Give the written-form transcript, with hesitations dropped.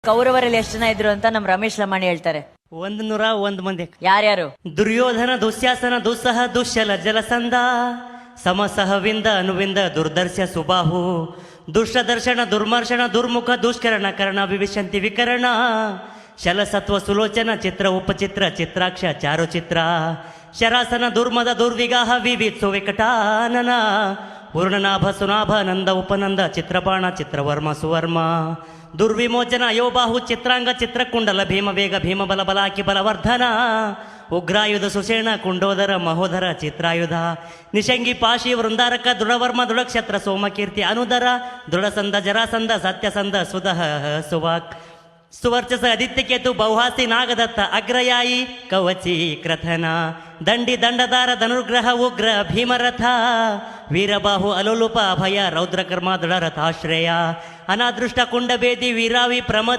ಕೌರವರಲ್ಲಿ ಎಷ್ಟು ಜನ ಇದ್ರು ಅಂತ ನಮ್ ರಮೇಶ್ ಲಮಾಣಿ ಹೇಳ್ತಾರೆ. 101 ಮಂದಿ. ಯಾರ್ಯಾರು? ದುರ್ಯೋಧನ, ದುಶ್ಯಾಸನ, ದುಸ್ಸಹ, ದುಶ್ಯಲ, ಜಲಸಂಧ, ಸಮಸಹವಿಂದ, ಅನುವಿಂದ, ದುರ್ದರ್ಶ, ಸುಬಾಹು, ದುಷ್ಟದರ್ಶನ, ದುರ್ಮರ್ಶನ, ದುರ್ಮುಖ, ದುಷ್ಕರಣ, ಕರ್ಣ, ವಿವಿಶಂತಿ, ವಿಕರಣ, ಶಲಸತ್ವ, ಸುಲೋಚನ, ಚಿತ್ರ, ಉಪಚಿತ್ರ, ಚಿತ್ರಾಕ್ಷ, ಚಾರುಚಿತ್ರ, ಶರಾಸನ, ದುರ್ಮದ, ದುರ್ವಿಗಾಹ, ವಿವಿತ್ಸು, ವಿಕಟಾನನ, ಪೂರ್ಣನಾಭ, ಸುನಾಭ, ನಂದ, ಉಪನಂದ, ಚಿತ್ರಬಾಣ, ಚಿತ್ರವರ್ಮ, ಸುವರ್ಮ, ದುರ್ವಿಮೋಚನ, ಯೋಬಾಹು, ಚಿತ್ರಾಂಗ, ಚಿತ್ರಕುಂಡಲ, ಭೀಮವೇಗ, ಭೀಮಬಲ, ಬಲಾಕಿ, ಬಲವರ್ಧನ, ಉಗ್ರಾಯುಧ, ಸುಷೇಣ, ಕುಂಡೋದರ, ಮಹೋದರ, ಚಿತ್ರಾಯುಧ, ನಿಶಂಗಿ, ಪಾಶಿ, ವೃಂದಾರಕ, ದೃಢವರ್ಮ, ದೃಢಕ್ಷತ್ರ, ಸೋಮಕೀರ್ತಿ, ಅನುದರ, ದೃಢಸಂದ, ಜರಾಸಂದ, ಸತ್ಯಸಂದ, ಸುದಹ, ಸುವಾಕ್, ಸುವರ್ಚಸ, ಆದಿತ್ಯಕೇತು, ಬಹುಹಾಸಿ, ನಾಗದತ್ತ, ಅಗ್ರಯಾಯಿ, ಕವಚಿ, ಕ್ರಥನ, ದಂಡಿ, ದಂಡದಾರ, ಧನುರ್ಗ್ರಹ, ಉಗ್ರ, ಭೀಮರಥ, ವೀರಬಾಹು, ಅಲೋಲುಪ, ಅಭಯ, ರೌದ್ರಕರ್ಮ, ದೃಢರಥಾಶ್ರಯ, ಅನಾದೃಷ್ಟ, ಕುಂಡಬೇದಿ, ವೀರಾವಿ, ಪ್ರಮಥ,